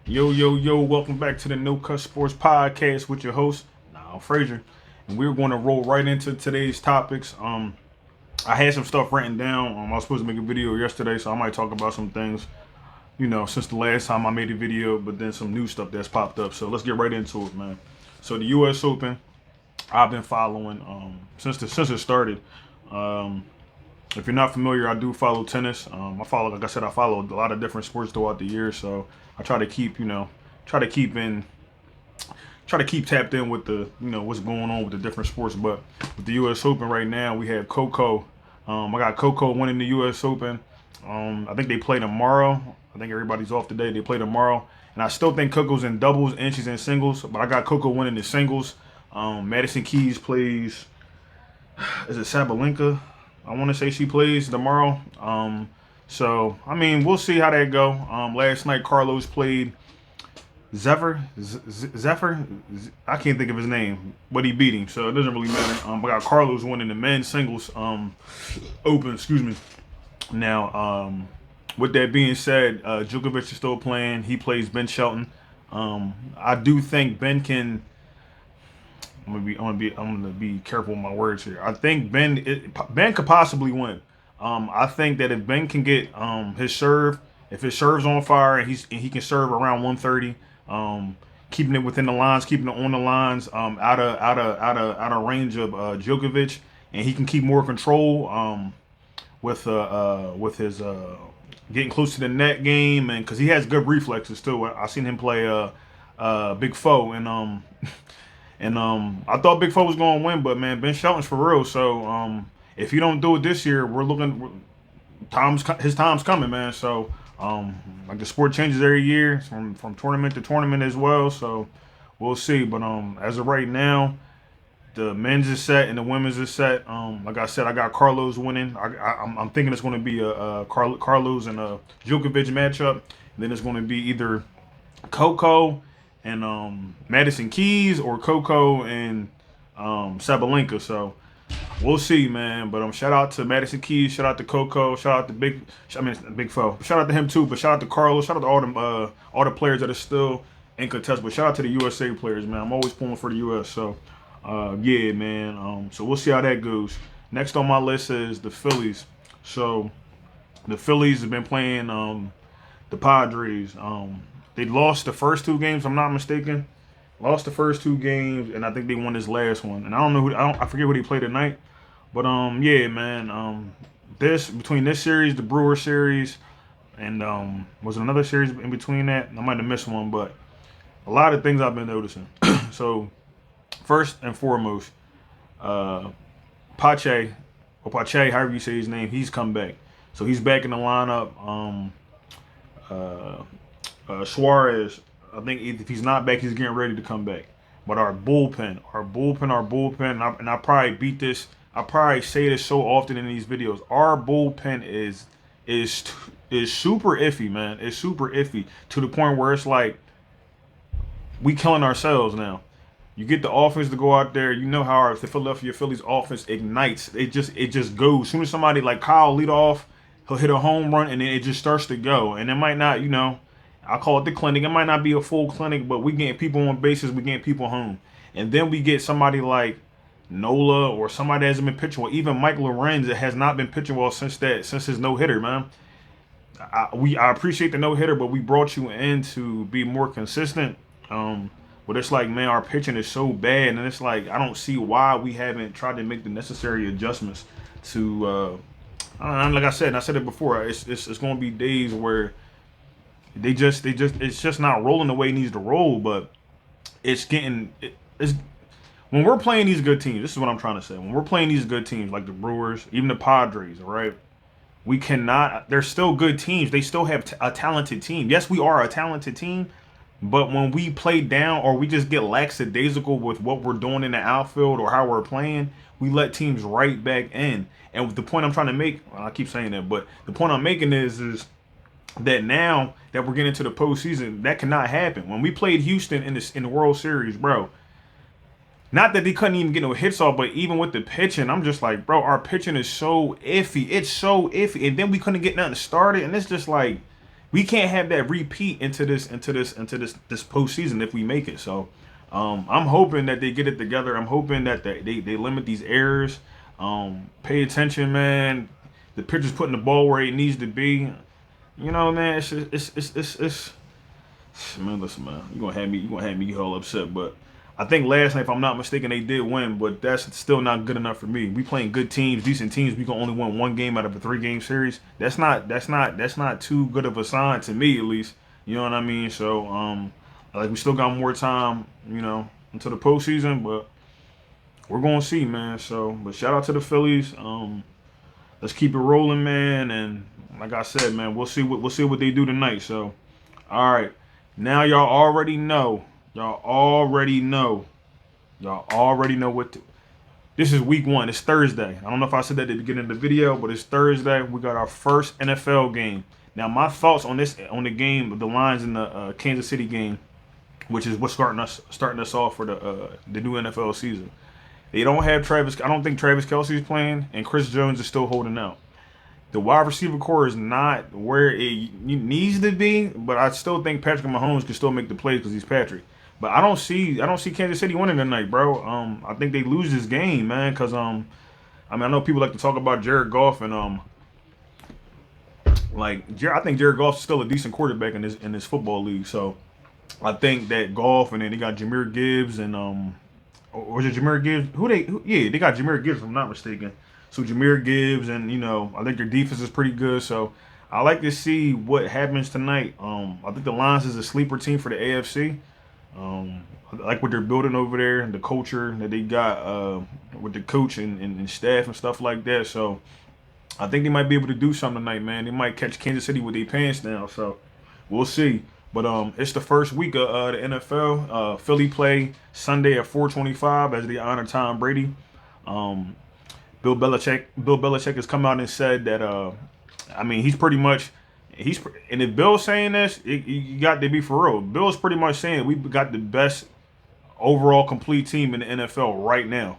Yo, yo, yo, welcome back to the No Cut Sports Podcast with your host, Niall Frazier. And we're going to roll right into today's topics. I had some stuff written down. I was supposed to make a video yesterday, so I might talk about some things, since the last time I made a video, but then some new stuff that's popped up. So let's get right into it, man. So the US Open, I've been following since it started. Um, if you're not familiar, I do follow tennis. Like I said, I follow a lot of different sports throughout the year. So I try to keep, try to keep in, try to keep tapped in with the, what's going on with the different sports. But with the U.S. Open right now, we have Coco. I got Coco winning the U.S. Open. I think they play tomorrow. I think everybody's off today. They play tomorrow. And I still think Coco's in doubles and she's in singles. But I got Coco winning the singles. Madison Keys plays, is it Sabalenka? I want to say she plays tomorrow. So I mean, we'll see how that go. Last night Carlos played Zephyr. I can't think of his name, but he beat him, so it doesn't really matter. I got Carlos winning the men's singles Open. Excuse me. Now, with that being said, Djokovic is still playing. He plays Ben Shelton. I do think Ben can. I'm gonna be careful with my words here. I think Ben could possibly win. I think that if Ben can get his serve, if his serve's on fire and he can serve around 130, keeping it within the lines, keeping it on the lines, out of range of Djokovic, and he can keep more control with his getting close to the net game, and because he has good reflexes too. I seen him play Big Foe and I thought Big Foe was going to win, but man, Ben Shelton's for real. So if he don't do it this year, his time's coming, man. So like the sport changes every year from tournament to tournament as well. So we'll see. But as of right now, the men's is set and the women's is set. Like I said, I got Carlos winning. I'm thinking it's going to be a Carlos and a Djokovic matchup. And then it's going to be either Coco and Madison Keys or Coco and Sabalenka. So we'll see, man. But shout out to Madison Keys, shout out to Coco, shout out to Big Foe. Shout out to him too, but shout out to Carlos, shout out to all the players that are still in contest. But shout out to the USA players, man. I'm always pulling for the US. So yeah, man. So we'll see how that goes. Next on my list is the Phillies. So the Phillies have been playing the Padres. They lost the first two games, if I'm not mistaken. Lost the first two games, and I think they won this last one. And I don't know I forget who they played tonight. But yeah, man. Between this series, the Brewer series, and was there another series in between that? I might have missed one, but a lot of things I've been noticing. So first and foremost, Pache, however you say his name, he's come back. So he's back in the lineup. Suarez, I think if he's not back, he's getting ready to come back. But our bullpen, and I probably beat this. I probably say this so often in these videos. Our bullpen is super iffy, man. It's super iffy to the point where it's like we killing ourselves now. You get the offense to go out there. You know how the Philadelphia Phillies offense ignites. It just goes. As soon as somebody like Kyle lead off, he'll hit a home run, and then it just starts to go. And it might not, I call it the clinic. It might not be a full clinic, but we getting people on bases, we getting people home. And then we get somebody like Nola or somebody that hasn't been pitching well. Even Mike Lorenz that has not been pitching well since his no-hitter, man. I appreciate the no-hitter, but we brought you in to be more consistent. But it's like, man, our pitching is so bad, and it's like I don't see why we haven't tried to make the necessary adjustments to. Like I said, and I said it before. It's going to be days where it's just not rolling the way it needs to roll. But it's when we're playing these good teams. This is what I'm trying to say. When we're playing these good teams like the Brewers, even the Padres, all right. We cannot. They're still good teams. They still have a talented team. Yes, we are a talented team. But when we play down or we just get lackadaisical with what we're doing in the outfield or how we're playing, we let teams right back in. And the point I'm trying to make, well, I keep saying that, but the point I'm making is that now that we're getting into the postseason, that cannot happen. When we played Houston in the World Series, bro, not that they couldn't even get no hits off, but even with the pitching, I'm just like, bro, our pitching is so iffy. It's so iffy. And then we couldn't get nothing started. And it's just like, we can't have that repeat into this postseason if we make it. So I'm hoping that they get it together. I'm hoping that they limit these errors. Pay attention, man. The pitcher's putting the ball where it needs to be. You know, man. It's man. Listen, man. You gonna have me all upset, but I think last night, if I'm not mistaken, they did win, but that's still not good enough for me. We playing good teams, decent teams. We can only win one game out of a 3-game series. That's not too good of a sign to me, at least. You know what I mean? So, like we still got more time, you know, until the postseason, but we're gonna see, man. So, but shout out to the Phillies. Let's keep it rolling, man. And like I said, man, we'll see what they do tonight. So, all right, now y'all already know. Y'all already know what. This is week 1. It's Thursday. I don't know if I said that at the beginning of the video, but it's Thursday. We got our first NFL game. Now, my thoughts on the game, the lines in the Kansas City game, which is what's starting us off for the new NFL season. They don't have Travis. I don't think Travis Kelce is playing, and Chris Jones is still holding out. The wide receiver core is not where it needs to be, but I still think Patrick Mahomes can still make the plays because he's Patrick. But I don't see Kansas City winning tonight, bro. I think they lose this game, man, because I know people like to talk about Jared Goff and I think Jared Goff's still a decent quarterback in this football league. So I think that Goff, and then they got Jahmyr Gibbs and or is it Jahmyr Gibbs? They got Jahmyr Gibbs, if I'm not mistaken. So Jahmyr Gibbs, and I think their defense is pretty good. So I like to see what happens tonight. I think the Lions is a sleeper team for the AFC. I like what they're building over there and the culture that they got with the coach and staff and stuff like that. So I think they might be able to do something tonight, man. They might catch Kansas City with their pants down. So we'll see. But it's the first week of the NFL. Philly play Sunday at 4:25 as they honor Tom Brady. Bill Belichick has come out and said that he's pretty much. And if Bill's saying this, you got to be for real. Bill's pretty much saying we've got the best overall complete team in the NFL right now.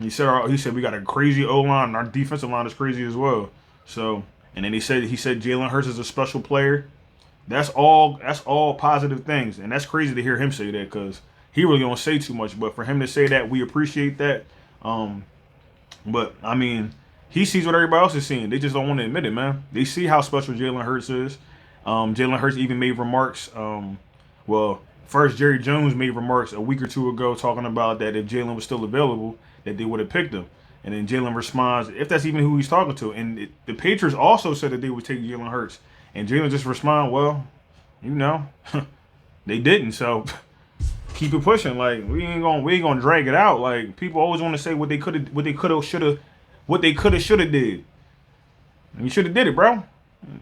He said we got a crazy O-line, and our defensive line is crazy as well. So, and then he said Jalen Hurts is a special player. That's all positive things, and that's crazy to hear him say that because he really don't say too much. But for him to say that, we appreciate that. But I mean, he sees what everybody else is seeing. They just don't want to admit it, man. They see how special Jalen Hurts is. Jalen Hurts even made remarks. First Jerry Jones made remarks a week or two ago talking about that if Jalen was still available, that they would have picked him. And then Jalen responds, if that's even who he's talking to. And the Patriots also said that they would take Jalen Hurts. And Jalen just responded, well, they didn't. So keep it pushing. Like we ain't gonna drag it out. Like people always want to say what they could have, should have did. And you should have did it, bro.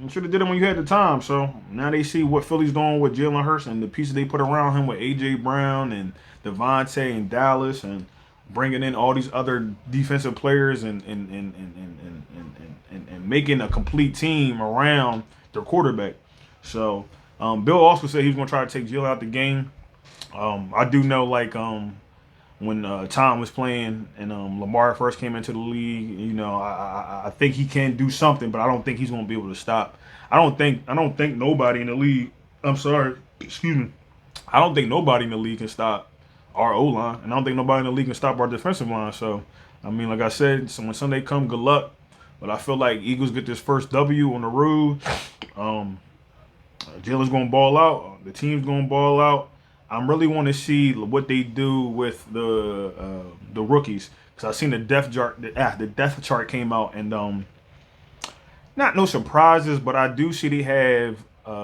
You should have did it when you had the time. So now they see what Philly's doing with Jalen Hurts and the pieces they put around him with A.J. Brown and Devontae and Dallas and bringing in all these other defensive players and making a complete team around their quarterback. So Bill also said he was going to try to take Jalen out the game. I do know, when Tom was playing and Lamar first came into the league, I think he can do something, but I don't think he's going to be able to stop. I don't think nobody in the league. I'm sorry, excuse me. I don't think nobody in the league can stop our O-line, and I don't think nobody in the league can stop our defensive line. So, like I said, so when Sunday come, good luck. But I feel like Eagles get this first W on the road. Jalen's going to ball out. The team's going to ball out. I really want to see what they do with the rookies because I seen the depth chart. The depth chart came out, and not no surprises, but I do see they have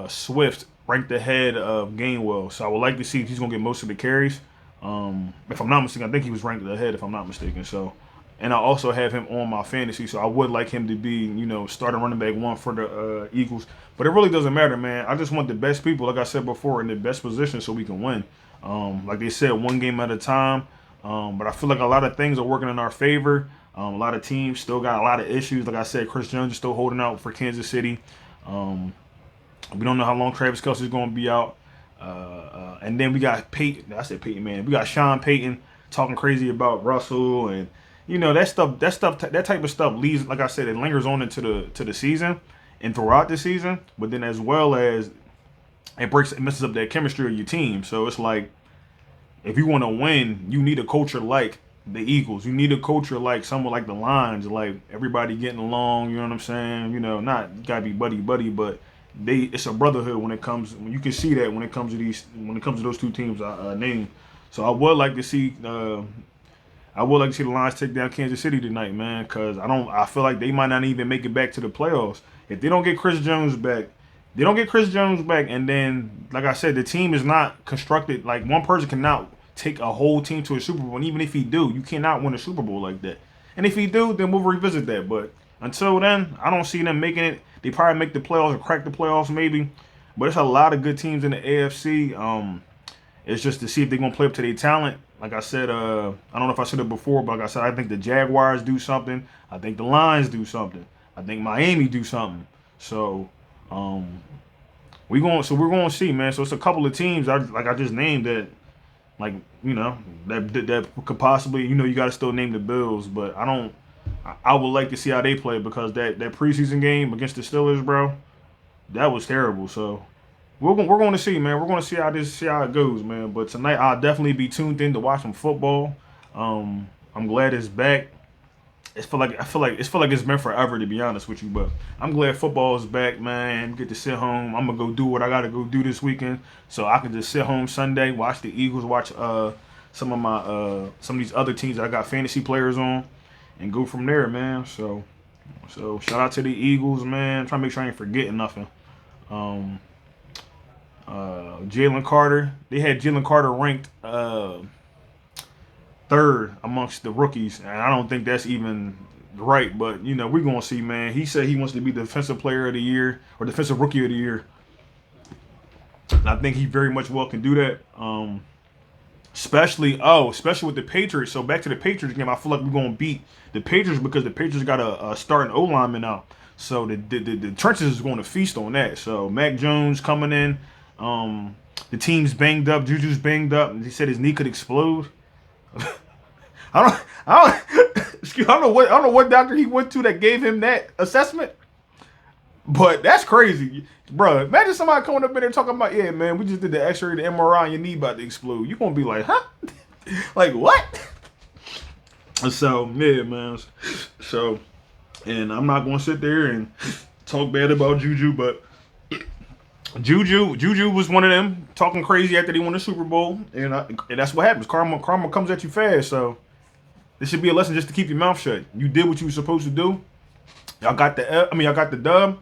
Swift ranked ahead of Gainwell. So I would like to see if he's going to get most of the carries. If I'm not mistaken, I think he was ranked ahead. If I'm not mistaken, so. And I also have him on my fantasy, so I would like him to be, starting running back 1 for the Eagles. But it really doesn't matter, man. I just want the best people, like I said before, in the best position so we can win. Like they said, one game at a time. But I feel like a lot of things are working in our favor. A lot of teams still got a lot of issues. Like I said, Chris Jones is still holding out for Kansas City. We don't know how long Travis Kelce is going to be out. And then we got Peyton. I said Peyton, man. We got Sean Payton talking crazy about Russell and. That type of stuff leads, like I said, it lingers on into the season, and throughout the season, but then as well as it messes up that chemistry of your team. So it's like if you want to win, you need a culture like the Eagles. You need a culture like someone like the Lions, like everybody getting along. You know what I'm saying? You know, not you gotta be buddy, but it's a brotherhood when it comes. When you can see that when it comes to those two teams I named. So I would like to see. I would like to see the Lions take down Kansas City tonight, man, because I feel like they might not even make it back to the playoffs if they don't get Chris Jones back. They don't get Chris Jones back, and then, like I said, the team is not constructed. Like, one person cannot take a whole team to a Super Bowl, and even if he do, you cannot win a Super Bowl like that. And if he do, then we'll revisit that. But until then, I don't see them making it. They probably make the playoffs or crack the playoffs maybe. But there's a lot of good teams in the AFC. It's just to see if they're going to play up to their talent. Like I said, I don't know if I said it before, but like I said, I think the Jaguars do something. I think the Lions do something. I think Miami do something. So, we're going to see, man. So it's a couple of teams I just named that, like, you know, that could possibly, you know, you got to still name the Bills, but I would like to see how they play because that preseason game against the Steelers, bro, that was terrible. So we're going to see, man. We're going to see how it goes, man. But tonight I'll definitely be tuned in to watch some football. I'm glad it's back. I feel like it's meant forever, to be honest with you. But I'm glad football is back, man. Get to sit home. I'm gonna go do what I gotta go do this weekend, so I can just sit home Sunday, watch the Eagles, watch some of these other teams that I got fantasy players on, and go from there, man. So shout out to the Eagles, man. Trying to make sure I ain't forgetting nothing. Jalen Carter. They had Jalen Carter ranked third amongst the rookies, and I don't think that's even right, but you know, we're gonna see, man. He said he wants to be the defensive player of the year or defensive rookie of the year, and I think he very much well can do that. Especially with the Patriots. So back to the Patriots game, I feel like we're gonna beat the Patriots because the Patriots got a starting O lineman out, so the trenches is going to feast on that. So Mac Jones coming in, the team's banged up, Juju's banged up, and he said his knee could explode. I don't know what doctor he went to that gave him that assessment, but that's crazy, bro. Imagine somebody coming up in there talking about, yeah, man, we just did the X-ray, the MRI, and your knee about to explode. You gonna be like, huh? Like what? So yeah, man. So, and I'm not gonna sit there and talk bad about Juju, but Juju was one of them talking crazy after they won the Super Bowl, and that's what happens. Karma comes at you fast. So this should be a lesson just to keep your mouth shut. You did what you were supposed to do. Y'all got the dub.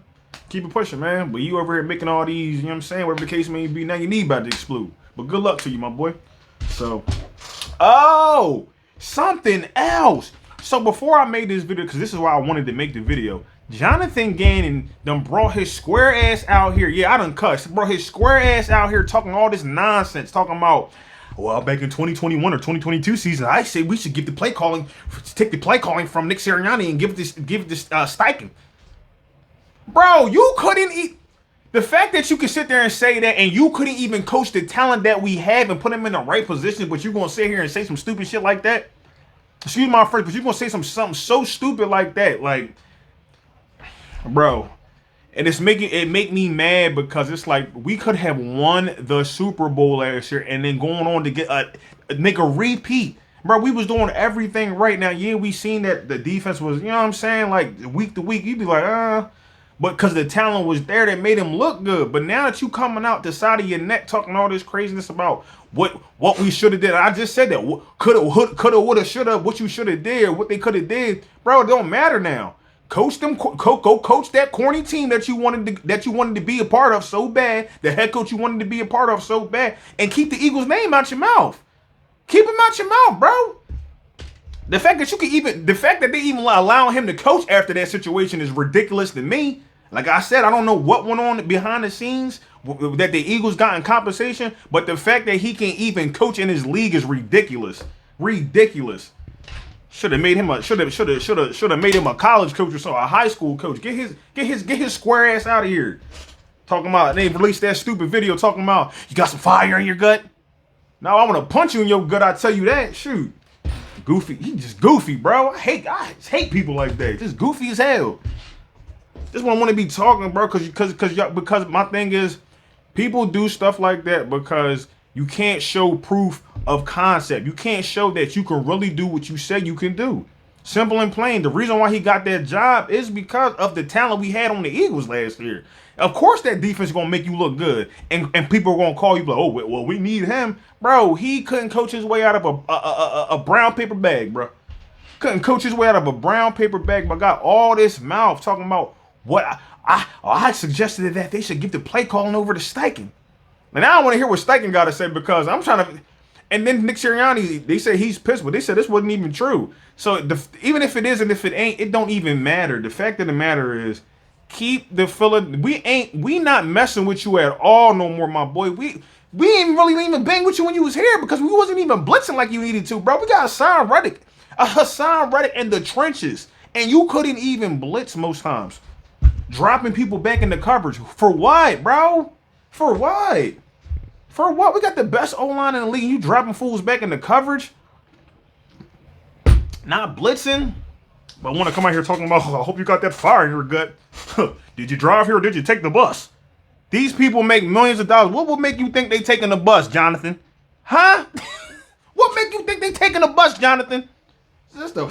Keep it pushing, man. But you over here making all these, you know what I'm saying? Whatever the case may be, now your knee about to explode. But good luck to you, my boy. So, something else. So before I made this video, because this is why I wanted to make the video, Jonathan Gannon done brought his square ass out here. Yeah, I done cussed. Brought his square ass out here talking all this nonsense. Talking about, well, back in 2021 or 2022 season, I said we should take the play calling from Nick Sirianni and give this stipend. Bro, you couldn't eat. The fact that you could sit there and say that and you couldn't even coach the talent that we have and put them in the right position, but you're going to sit here and say some stupid shit like that? Excuse my French, but you're going to say something so stupid like that. Like, bro, and it make me mad because it's like we could have won the Super Bowl last year and then going on to make a repeat. Bro, we was doing everything right. Now, yeah, we seen that the defense was, you know what I'm saying, like week to week, you'd be like, but because the talent was there that made him look good. But now that you coming out the side of your neck talking all this craziness about what we should have did, I just said that coulda, woulda, shoulda, what you should have did, what they could have did, bro. It don't matter now. Coach them, go coach that corny team that you wanted to be a part of so bad. The head coach you wanted to be a part of so bad, and keep the Eagles' name out your mouth. Keep him out your mouth, bro. The fact that they even allow him to coach after that situation is ridiculous to me. Like I said, I don't know what went on behind the scenes that the Eagles got in compensation, but the fact that he can even coach in his league is ridiculous. Ridiculous. Should have made him a college coach or so, a high school coach. Get his square ass out of here. Talking about they released that stupid video talking about you got some fire in your gut. Now I want to punch you in your gut. I tell you that. Shoot, goofy. He just goofy, bro. I just hate people like that. Just goofy as hell. This one I want to be talking, bro, because my thing is, people do stuff like that because you can't show proof of concept. You can't show that you can really do what you say you can do. Simple and plain. The reason why he got that job is because of the talent we had on the Eagles last year. Of course, that defense is gonna make you look good, and people are gonna call you like, oh, well, we need him, bro. He couldn't coach his way out of a brown paper bag, bro. Couldn't coach his way out of a brown paper bag, but got all this mouth talking about what I suggested that they should give the play calling over to Steichen. And I don't want to hear what Steichen got to say because I'm trying to. And then Nick Sirianni, they say he's pissed, but they said this wasn't even true. So even if it is and if it ain't, it don't even matter. The fact of the matter is, keep the Phillies. We not messing with you at all no more, my boy. We ain't really even bang with you when you was here because we wasn't even blitzing like you needed to, bro. We got Hassan Reddick in the trenches, and you couldn't even blitz most times, dropping people back into coverage. For what, bro? For what? For what? We got the best O-line in the league. You dropping fools back into coverage? Not blitzing? But I want to come out here talking about, I hope you got that fire in your gut. Did you drive here or did you take the bus? These people make millions of dollars. What will make you think they taking the bus, Jonathan? Huh? What make you think they taking the bus, Jonathan? Just the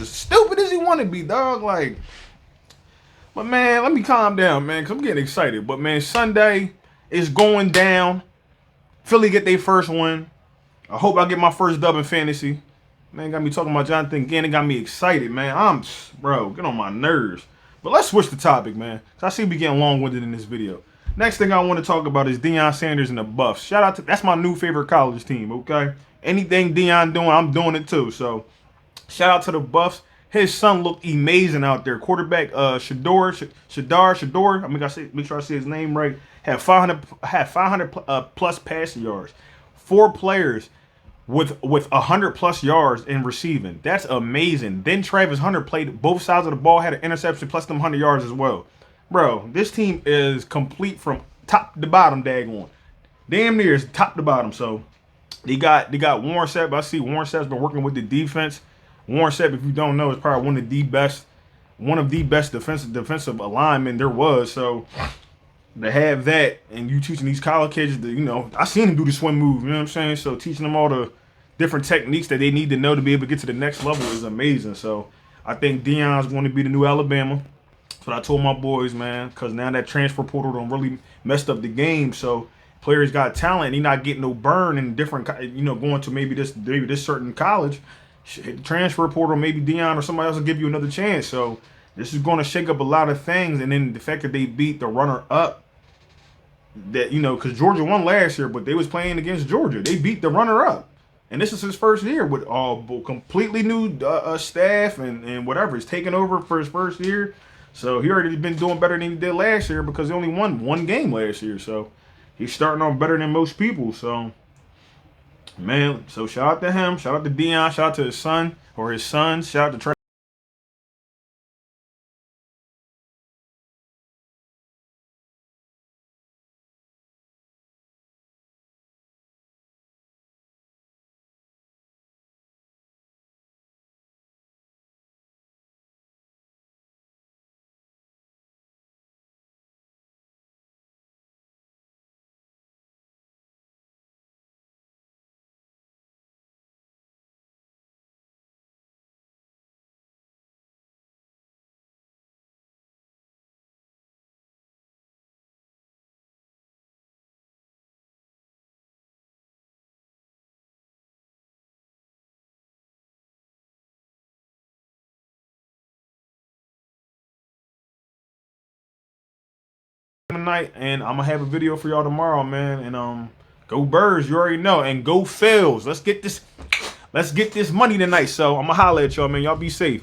stupid as you want to be, dog. Like, but man, let me calm down, man, because I'm getting excited. But man, Sunday is going down. Philly get their first win. I hope I get my first dub in fantasy. Man, got me talking about Jonathan Gannon. Got me excited, man. Bro, get on my nerves. But let's switch the topic, man. Cause I see we getting long-winded in this video. Next thing I want to talk about is Deion Sanders and the Buffs. Shout out to, that's my new favorite college team, okay? Anything Deion doing, I'm doing it too. So, shout out to the Buffs. His son looked amazing out there. Quarterback Shador. I make sure I say his name right. Had 500 plus passing yards. 4 players with 100 plus yards in receiving. That's amazing. Then Travis Hunter played both sides of the ball, had an interception plus them 100 yards as well. Bro, this team is complete from top to bottom, daggone. Damn near is top to bottom. So they got Warren Sapp. I see Warren Sapp's been working with the defense. Warren Sapp, if you don't know, is probably one of the best defensive alignment there was. So to have that and you teaching these college kids, I seen him do the swim move. You know what I'm saying? So teaching them all the different techniques that they need to know to be able to get to the next level is amazing. So I think Deion's going to be the new Alabama. That's what I told my boys, man. Because now that transfer portal done really messed up the game. So players got talent. And he not getting no burn in different, going to maybe this certain college. The transfer portal, maybe Deion or somebody else will give you another chance. So this is going to shake up a lot of things. And then the fact that they beat the runner-up, that, because Georgia won last year, but they was playing against Georgia. They beat the runner-up. And this is his first year with completely new staff and whatever. He's taking over for his first year. So he already been doing better than he did last year because he only won 1 game last year. So he's starting off better than most people. So, man, so shout out to him. Shout out to Deion. Shout out to his son or his sons. Shout out to Trey. Tonight, and I'm gonna have a video for y'all tomorrow, man. And go Birds, you already know, and go Phils. Let's get this money tonight. So I'm gonna holler at y'all, man. Y'all be safe.